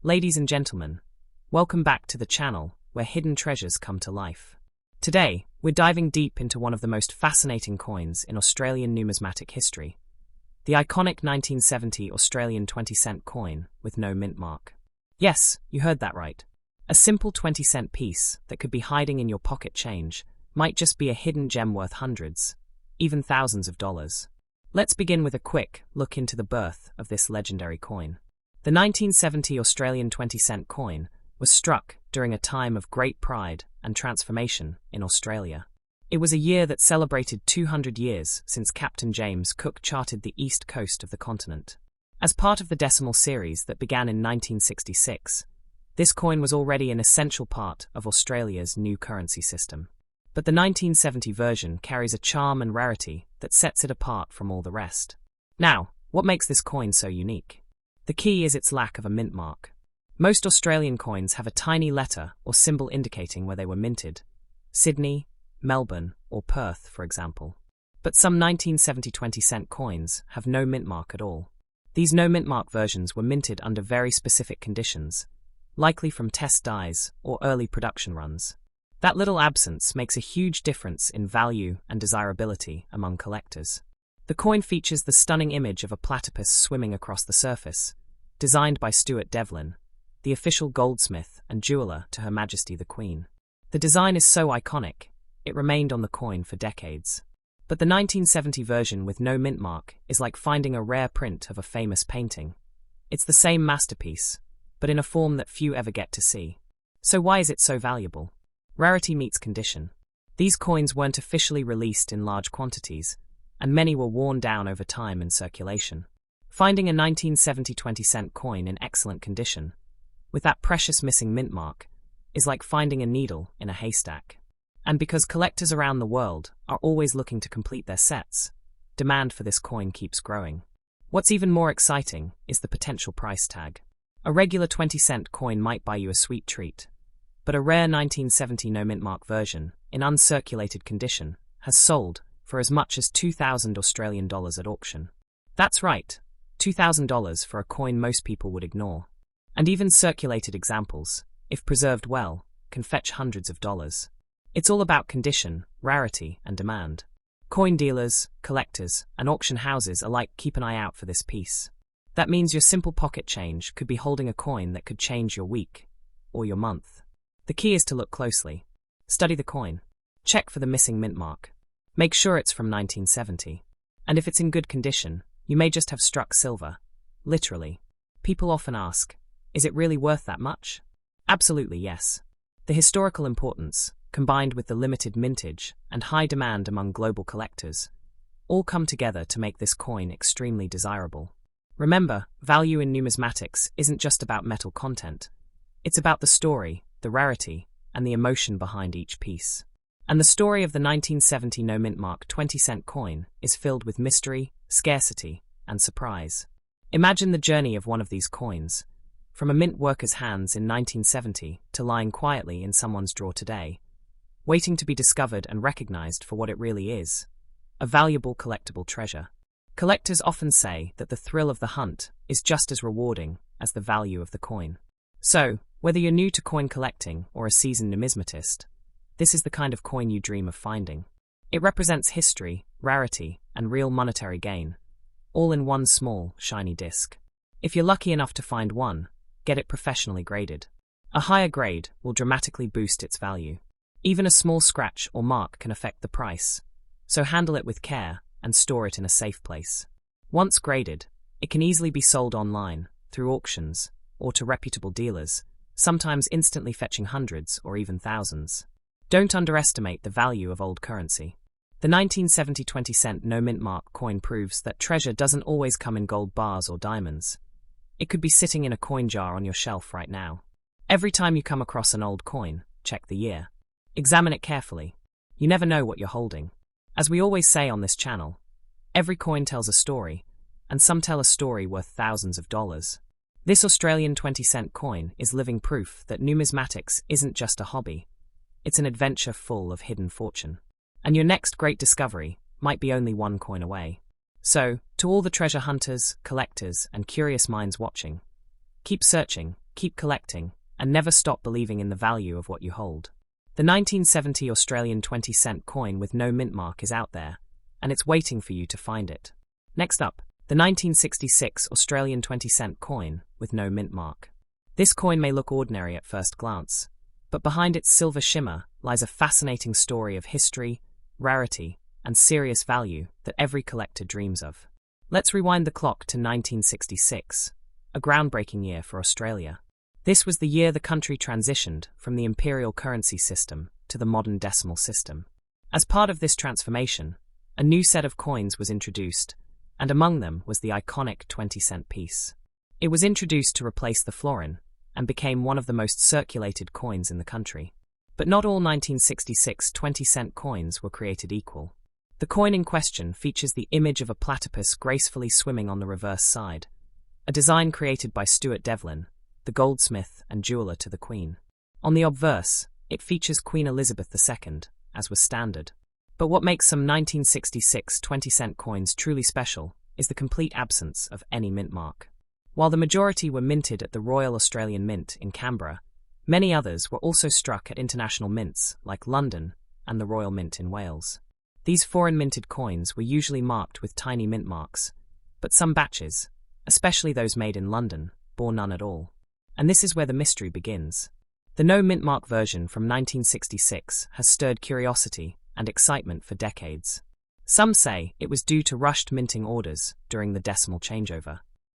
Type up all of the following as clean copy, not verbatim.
Ladies and gentlemen, welcome back to the channel where hidden treasures come to life. Today, we're diving deep into one of the most fascinating coins in Australian numismatic history, the iconic 1970 Australian 20-cent coin with no mint mark. Yes, you heard that right. A simple 20-cent piece that could be hiding in your pocket change might just be a hidden gem worth hundreds, even thousands of dollars. Let's begin with a quick look into the birth of this legendary coin. The 1970 Australian 20-cent coin was struck during a time of great pride and transformation in Australia. It was a year that celebrated 200 years since Captain James Cook charted the east coast of the continent. As part of the decimal series that began in 1966, this coin was already an essential part of Australia's new currency system. But the 1970 version carries a charm and rarity that sets it apart from all the rest. Now, what makes this coin so unique? The key is its lack of a mint mark. Most Australian coins have a tiny letter or symbol indicating where they were minted. Sydney, Melbourne, or Perth, for example. But some 1970 20-cent coins have no mint mark at all. These no mint mark versions were minted under very specific conditions, likely from test dies or early production runs. That little absence makes a huge difference in value and desirability among collectors. The coin features the stunning image of a platypus swimming across the surface, designed by Stuart Devlin, the official goldsmith and jeweler to Her Majesty the Queen. The design is so iconic, it remained on the coin for decades. But the 1970 version with no mint mark is like finding a rare print of a famous painting. It's the same masterpiece, but in a form that few ever get to see. So why is it so valuable? Rarity meets condition. These coins weren't officially released in large quantities, and many were worn down over time in circulation. Finding a 1970 20-cent coin in excellent condition, with that precious missing mint mark, is like finding a needle in a haystack. And because collectors around the world are always looking to complete their sets, demand for this coin keeps growing. What's even more exciting is the potential price tag. A regular 20-cent coin might buy you a sweet treat, but a rare 1970 no mint mark version, in uncirculated condition, has sold for as much as $2,000 Australian dollars at auction. That's right, $2,000 for a coin most people would ignore. And even circulated examples, if preserved well, can fetch hundreds of dollars. It's all about condition, rarity, and demand. Coin dealers, collectors, and auction houses alike keep an eye out for this piece. That means your simple pocket change could be holding a coin that could change your week, or your month. The key is to look closely. Study the coin. Check for the missing mint mark. Make sure it's from 1970. And if it's in good condition, you may just have struck silver. Literally. People often ask, is it really worth that much? Absolutely yes. The historical importance, combined with the limited mintage and high demand among global collectors, all come together to make this coin extremely desirable. Remember, value in numismatics isn't just about metal content. It's about the story, the rarity, and the emotion behind each piece. And the story of the 1970 no mint mark 20-cent coin is filled with mystery, scarcity, and surprise. Imagine the journey of one of these coins, from a mint worker's hands in 1970 to lying quietly in someone's drawer today, waiting to be discovered and recognized for what it really is, a valuable collectible treasure. Collectors often say that the thrill of the hunt is just as rewarding as the value of the coin. So, whether you're new to coin collecting or a seasoned numismatist, this is the kind of coin you dream of finding. It represents history, rarity, and real monetary gain, all in one small, shiny disc. If you're lucky enough to find one, get it professionally graded. A higher grade will dramatically boost its value. Even a small scratch or mark can affect the price, so handle it with care and store it in a safe place. Once graded, it can easily be sold online, through auctions, or to reputable dealers, sometimes instantly fetching hundreds or even thousands. Don't underestimate the value of old currency. The 1970 20-cent no mint mark coin proves that treasure doesn't always come in gold bars or diamonds. It could be sitting in a coin jar on your shelf right now. Every time you come across an old coin, check the year. Examine it carefully. You never know what you're holding. As we always say on this channel, every coin tells a story, and some tell a story worth thousands of dollars. This Australian 20-cent coin is living proof that numismatics isn't just a hobby. It's an adventure full of hidden fortune. And your next great discovery might be only one coin away. So, to all the treasure hunters, collectors, and curious minds watching, keep searching, keep collecting, and never stop believing in the value of what you hold. The 1970 Australian 20-cent coin with no mint mark is out there, and it's waiting for you to find it. Next up, the 1966 Australian 20-cent coin with no mint mark. This coin may look ordinary at first glance, but behind its silver shimmer lies a fascinating story of history, rarity, and serious value that every collector dreams of. Let's rewind the clock to 1966, a groundbreaking year for Australia. This was the year the country transitioned from the imperial currency system to the modern decimal system. As part of this transformation, a new set of coins was introduced, and among them was the iconic 20-cent piece. It was introduced to replace the florin and became one of the most circulated coins in the country. But not all 1966 20-cent coins were created equal. The coin in question features the image of a platypus gracefully swimming on the reverse side, a design created by Stuart Devlin, the goldsmith and jeweller to the Queen. On the obverse, it features Queen Elizabeth II, as was standard. But what makes some 1966 20-cent coins truly special is the complete absence of any mint mark. While the majority were minted at the Royal Australian Mint in Canberra, many others were also struck at international mints like London and the Royal Mint in Wales. These foreign-minted coins were usually marked with tiny mint marks, but some batches, especially those made in London, bore none at all. And this is where the mystery begins. The no mint mark version from 1966 has stirred curiosity and excitement for decades. Some say it was due to rushed minting orders during the decimal changeover.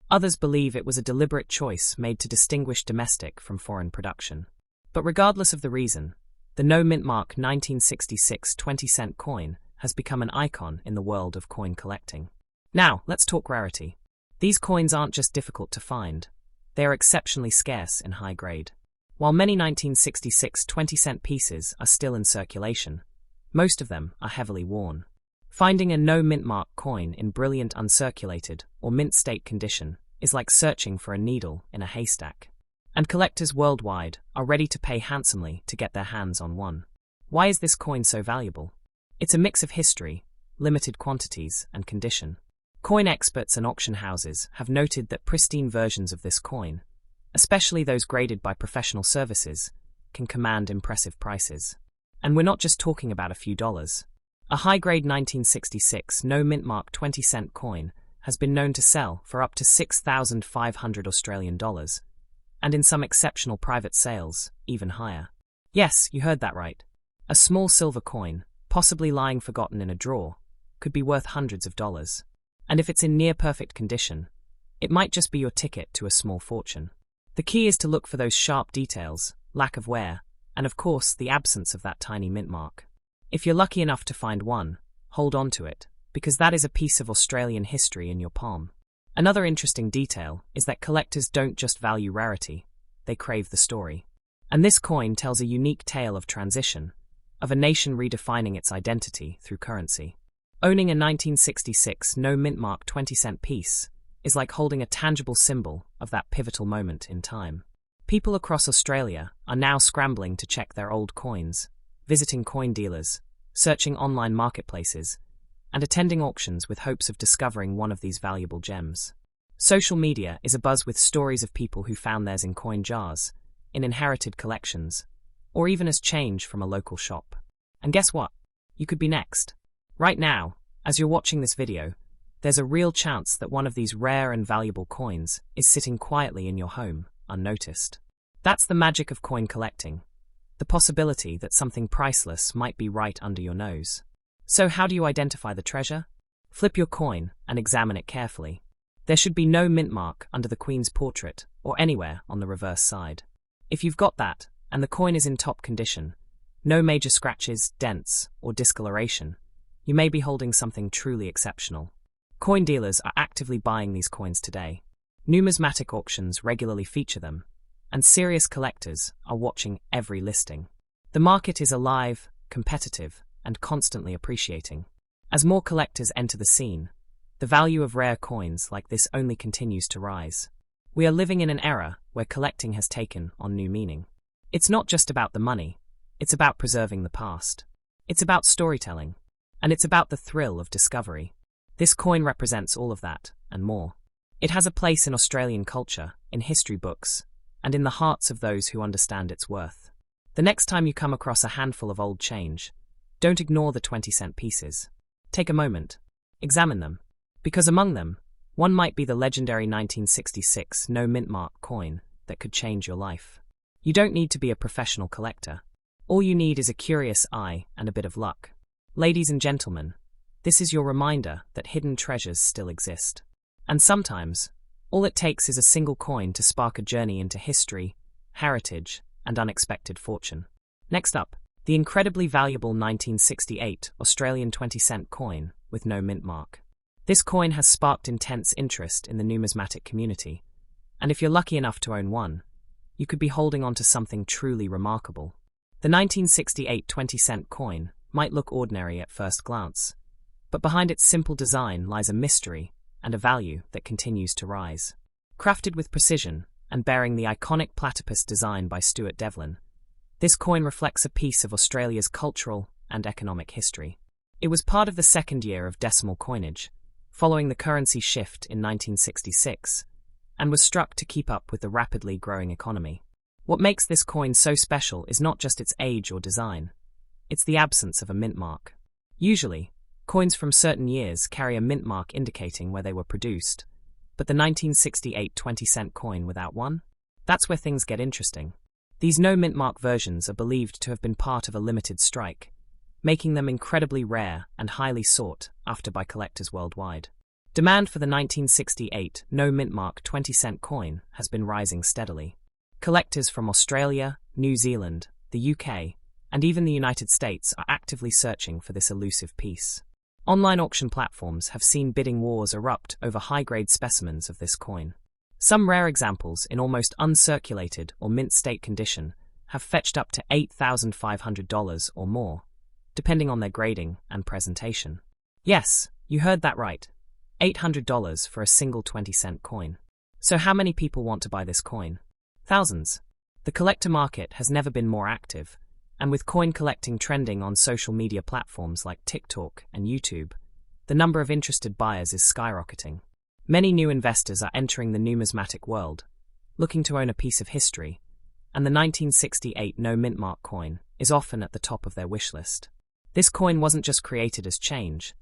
Others believe it was a deliberate choice made to distinguish domestic from foreign production. But regardless of the reason, the no mint mark 1966 20-cent coin has become an icon in the world of coin collecting. Now, let's talk rarity. These coins aren't just difficult to find, they are exceptionally scarce in high grade. While many 1966 20-cent pieces are still in circulation, most of them are heavily worn. Finding a no mint mark coin in brilliant uncirculated or mint state condition is like searching for a needle in a haystack. And collectors worldwide are ready to pay handsomely to get their hands on one. Why is this coin so valuable? It's a mix of history, limited quantities, and condition. Coin experts and auction houses have noted that pristine versions of this coin, especially those graded by professional services, can command impressive prices. And we're not just talking about a few dollars. A high-grade 1966 no mint mark 20-cent coin has been known to sell for up to 6,500 Australian dollars, and in some exceptional private sales, even higher. Yes, you heard that right. A small silver coin, possibly lying forgotten in a drawer, could be worth hundreds of dollars. And if it's in near-perfect condition, it might just be your ticket to a small fortune. The key is to look for those sharp details, lack of wear, and of course the absence of that tiny mint mark. If you're lucky enough to find one, hold on to it, because that is a piece of Australian history in your palm. Another interesting detail is that collectors don't just value rarity, they crave the story. And this coin tells a unique tale of transition, of a nation redefining its identity through currency. Owning a 1966 no mint mark 20-cent piece is like holding a tangible symbol of that pivotal moment in time. People across Australia are now scrambling to check their old coins, visiting coin dealers, searching online marketplaces, and attending auctions with hopes of discovering one of these valuable gems. Social media is abuzz with stories of people who found theirs in coin jars, in inherited collections, or even as change from a local shop. And guess what? You could be next. Right now, as you're watching this video, there's a real chance that one of these rare and valuable coins is sitting quietly in your home, unnoticed. That's the magic of coin collecting, the possibility that something priceless might be right under your nose. So how do you identify the treasure? Flip your coin and examine it carefully. There should be no mint mark under the Queen's portrait or anywhere on the reverse side. If you've got that, and the coin is in top condition, no major scratches, dents, or discoloration, you may be holding something truly exceptional. Coin dealers are actively buying these coins today. Numismatic auctions regularly feature them, and serious collectors are watching every listing. The market is alive, competitive, and constantly appreciating. As more collectors enter the scene, the value of rare coins like this only continues to rise. We are living in an era where collecting has taken on new meaning. It's not just about the money, it's about preserving the past. It's about storytelling, and it's about the thrill of discovery. This coin represents all of that, and more. It has a place in Australian culture, in history books, and in the hearts of those who understand its worth. The next time you come across a handful of old change, don't ignore the 20-cent pieces. Take a moment. Examine them. Because among them, one might be the legendary 1966 no mint mark coin that could change your life. You don't need to be a professional collector. All you need is a curious eye and a bit of luck. Ladies and gentlemen, this is your reminder that hidden treasures still exist. And sometimes, all it takes is a single coin to spark a journey into history, heritage, and unexpected fortune. Next up, the incredibly valuable 1968 Australian 20-cent coin with no mint mark. This coin has sparked intense interest in the numismatic community, and if you're lucky enough to own one, you could be holding on to something truly remarkable. The 1968 20-cent coin might look ordinary at first glance, but behind its simple design lies a mystery and a value that continues to rise. Crafted with precision and bearing the iconic platypus design by Stuart Devlin, this coin reflects a piece of Australia's cultural and economic history. It was part of the second year of decimal coinage, following the currency shift in 1966, and was struck to keep up with the rapidly growing economy. What makes this coin so special is not just its age or design, it's the absence of a mint mark. Usually, coins from certain years carry a mint mark indicating where they were produced, but the 1968 20-cent coin without one? That's where things get interesting. These no mint mark versions are believed to have been part of a limited strike, making them incredibly rare and highly sought after by collectors worldwide. Demand for the 1968 no mint mark 20-cent coin has been rising steadily. Collectors from Australia, New Zealand, the UK, and even the United States are actively searching for this elusive piece. Online auction platforms have seen bidding wars erupt over high-grade specimens of this coin. Some rare examples in almost uncirculated or mint state condition have fetched up to $8,500 or more, depending on their grading and presentation. Yes, you heard that right. $800 for a single 20-cent coin. So how many people want to buy this coin? Thousands. The collector market has never been more active, and with coin collecting trending on social media platforms like TikTok and YouTube, the number of interested buyers is skyrocketing. Many new investors are entering the numismatic world, looking to own a piece of history, and the 1968 no mint mark coin is often at the top of their wish list. This coin wasn't just created as change,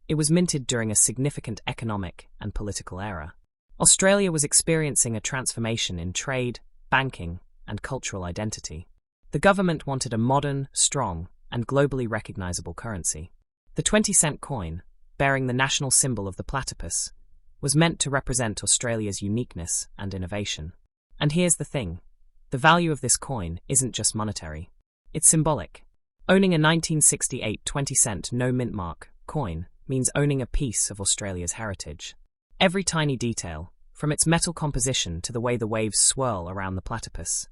it was minted during a significant economic and political era. Australia was experiencing a transformation in trade, banking, and cultural identity. The government wanted a modern, strong, and globally recognizable currency. The 20-cent coin, bearing the national symbol of the platypus, was meant to represent Australia's uniqueness and innovation. And here's the thing, the value of this coin isn't just monetary. It's symbolic. Owning a 1968 20-cent no mint mark coin means owning a piece of Australia's heritage. Every tiny detail, from its metal composition to the way the waves swirl around the platypus,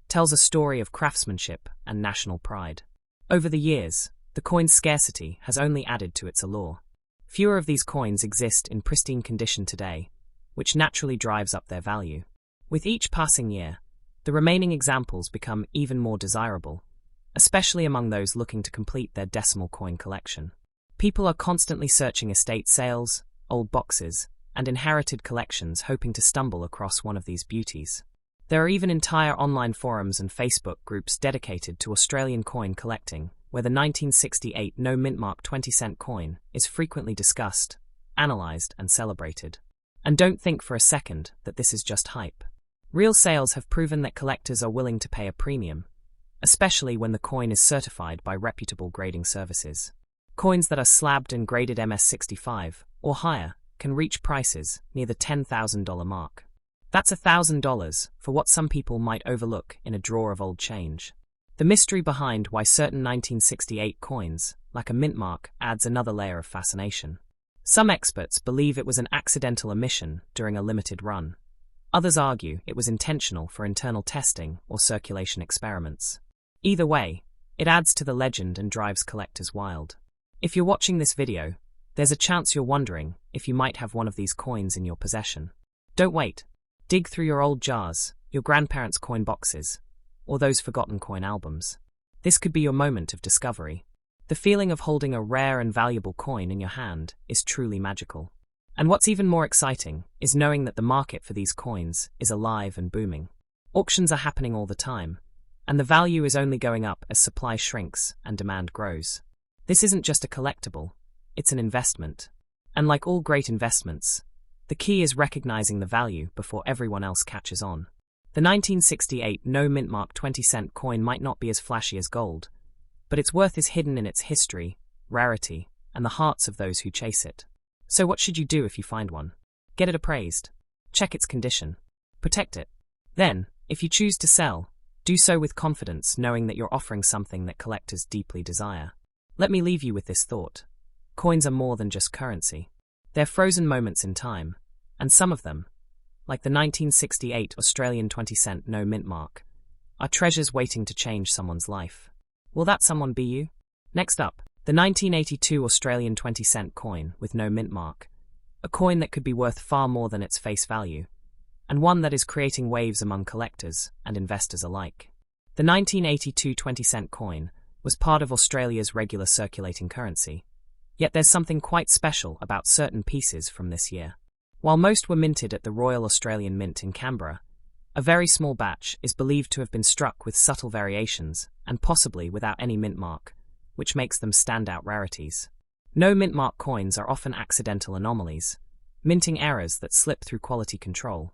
tells a story of craftsmanship and national pride. Over the years, the coin's scarcity has only added to its allure. Fewer of these coins exist in pristine condition today, which naturally drives up their value. With each passing year, the remaining examples become even more desirable, especially among those looking to complete their decimal coin collection. People are constantly searching estate sales, old boxes, and inherited collections hoping to stumble across one of these beauties. There are even entire online forums and Facebook groups dedicated to Australian coin collecting, where the 1968 no mint mark 20-cent coin is frequently discussed, analysed, and celebrated. And don't think for a second that this is just hype. Real sales have proven that collectors are willing to pay a premium, especially when the coin is certified by reputable grading services. Coins that are slabbed and graded MS65 or higher can reach prices near the $10,000 mark. That's $1,000 for what some people might overlook in a drawer of old change. The mystery behind why certain 1968 coins, like a mint mark, adds another layer of fascination. Some experts believe it was an accidental omission during a limited run. Others argue it was intentional for internal testing or circulation experiments. Either way, it adds to the legend and drives collectors wild. If you're watching this video, there's a chance you're wondering if you might have one of these coins in your possession. Don't wait. Dig through your old jars, your grandparents' coin boxes, or those forgotten coin albums. This could be your moment of discovery. The feeling of holding a rare and valuable coin in your hand is truly magical. And what's even more exciting is knowing that the market for these coins is alive and booming. Auctions are happening all the time, and the value is only going up as supply shrinks and demand grows. This isn't just a collectible, it's an investment. And like all great investments, the key is recognizing the value before everyone else catches on. The 1968 no mint mark 20-cent coin might not be as flashy as gold, but its worth is hidden in its history, rarity, and the hearts of those who chase it. So what should you do if you find one? Get it appraised. Check its condition. Protect it. Then, if you choose to sell, do so with confidence, knowing that you're offering something that collectors deeply desire. Let me leave you with this thought. Coins are more than just currency. They're frozen moments in time, and some of them, like the 1968 Australian 20-cent no mint mark, are treasures waiting to change someone's life. Will that someone be you? Next up, the 1982 Australian 20-cent coin with no mint mark, a coin that could be worth far more than its face value, and one that is creating waves among collectors and investors alike. The 1982 20-cent coin was part of Australia's regular circulating currency, yet there's something quite special about certain pieces from this year. While most were minted at the Royal Australian Mint in Canberra, a very small batch is believed to have been struck with subtle variations and possibly without any mint mark, which makes them standout rarities. No mint mark coins are often accidental anomalies, minting errors that slip through quality control.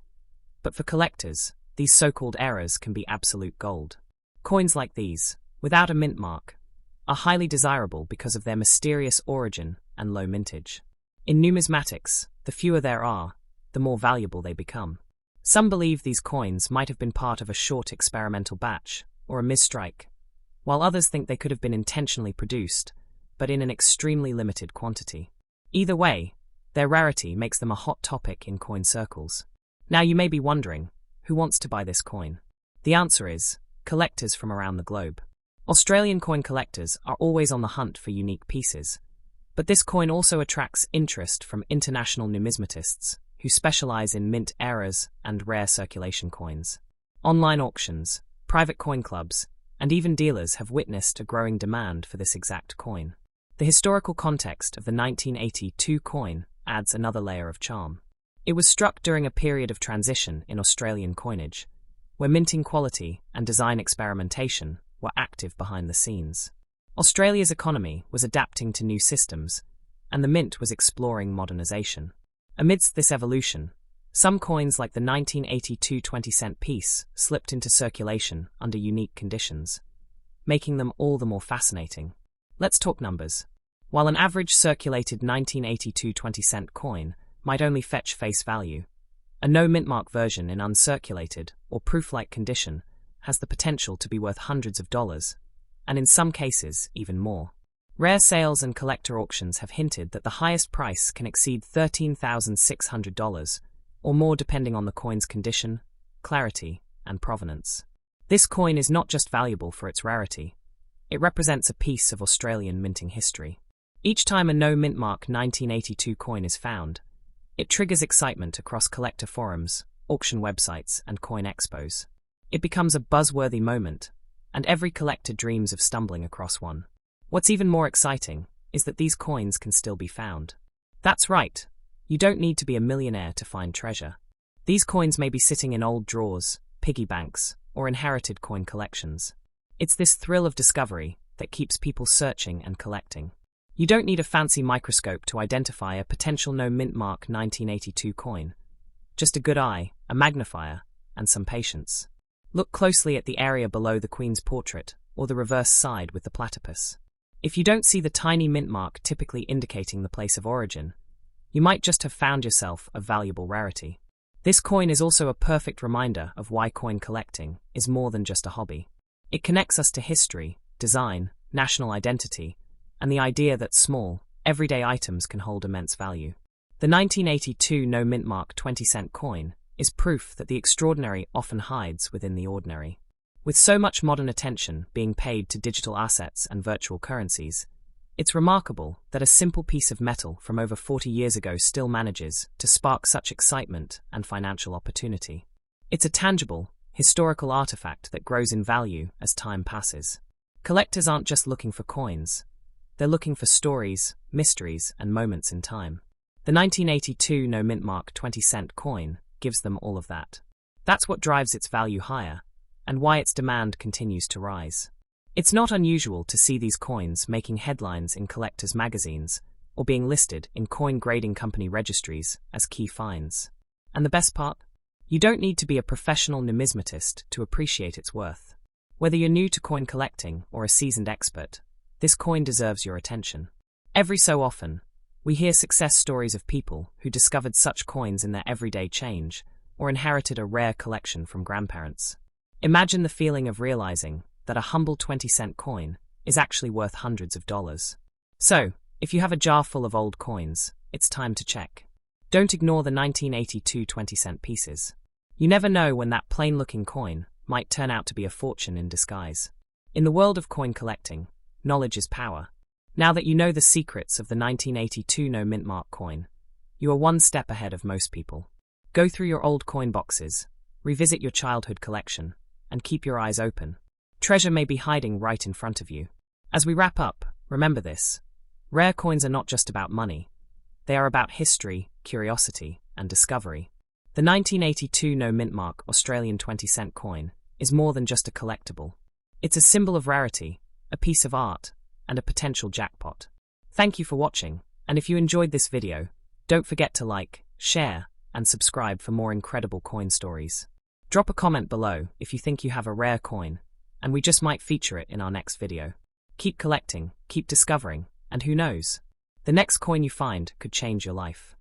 But for collectors, these so-called errors can be absolute gold. Coins like these, without a mint mark, are highly desirable because of their mysterious origin and low mintage. In numismatics, the fewer there are, the more valuable they become. Some believe these coins might have been part of a short experimental batch, or a misstrike, while others think they could have been intentionally produced, but in an extremely limited quantity. Either way, their rarity makes them a hot topic in coin circles. Now you may be wondering, who wants to buy this coin? The answer is, collectors from around the globe. Australian coin collectors are always on the hunt for unique pieces, but this coin also attracts interest from international numismatists, who specialize in mint errors and rare circulation coins. Online auctions, private coin clubs, and even dealers have witnessed a growing demand for this exact coin. The historical context of the 1982 coin adds another layer of charm. It was struck during a period of transition in Australian coinage, where minting quality and design experimentation were active behind the scenes. Australia's economy was adapting to new systems, and the mint was exploring modernization. Amidst this evolution, some coins like the 1982 20-cent piece slipped into circulation under unique conditions, making them all the more fascinating. Let's talk numbers. While an average circulated 1982 20-cent coin might only fetch face value, a no mint mark version in uncirculated or proof-like condition has the potential to be worth hundreds of dollars, and in some cases even more. Rare sales and collector auctions have hinted that the highest price can exceed $13,600 or more depending on the coin's condition, clarity, and provenance. This coin is not just valuable for its rarity, it represents a piece of Australian minting history. Each time a no mint mark 1982 coin is found, it triggers excitement across collector forums, auction websites, and coin expos. It becomes a buzzworthy moment, and every collector dreams of stumbling across one. What's even more exciting is that these coins can still be found. That's right, you don't need to be a millionaire to find treasure. These coins may be sitting in old drawers, piggy banks, or inherited coin collections. It's this thrill of discovery that keeps people searching and collecting. You don't need a fancy microscope to identify a potential no mint mark 1982 coin. Just a good eye, a magnifier, and some patience. Look closely at the area below the Queen's portrait, or the reverse side with the platypus. If you don't see the tiny mint mark typically indicating the place of origin, you might just have found yourself a valuable rarity. This coin is also a perfect reminder of why coin collecting is more than just a hobby. It connects us to history, design, national identity, and the idea that small, everyday items can hold immense value. The 1982 no mint mark 20-cent coin is proof that the extraordinary often hides within the ordinary. With so much modern attention being paid to digital assets and virtual currencies, it's remarkable that a simple piece of metal from over 40 years ago still manages to spark such excitement and financial opportunity. It's a tangible, historical artifact that grows in value as time passes. Collectors aren't just looking for coins, they're looking for stories, mysteries, and moments in time. The 1982 no mint mark 20-cent coin gives them all of that. That's what drives its value higher, and why its demand continues to rise. It's not unusual to see these coins making headlines in collectors' magazines or being listed in coin grading company registries as key finds. And the best part? You don't need to be a professional numismatist to appreciate its worth. Whether you're new to coin collecting or a seasoned expert, this coin deserves your attention. Every so often, we hear success stories of people who discovered such coins in their everyday change or inherited a rare collection from grandparents. Imagine the feeling of realizing that a humble 20-cent coin is actually worth hundreds of dollars. So, if you have a jar full of old coins, it's time to check. Don't ignore the 1982 20-cent pieces. You never know when that plain-looking coin might turn out to be a fortune in disguise. In the world of coin collecting, knowledge is power. Now that you know the secrets of the 1982 no mint mark coin, you are one step ahead of most people. Go through your old coin boxes, revisit your childhood collection, and keep your eyes open. Treasure may be hiding right in front of you. As we wrap up, remember this. Rare coins are not just about money. They are about history, curiosity, and discovery. The 1982 no mint mark Australian 20-cent coin is more than just a collectible. It's a symbol of rarity, a piece of art, and a potential jackpot. Thank you for watching, and if you enjoyed this video, don't forget to like, share, and subscribe for more incredible coin stories. Drop a comment below if you think you have a rare coin, and we just might feature it in our next video. Keep collecting, keep discovering, and who knows? The next coin you find could change your life.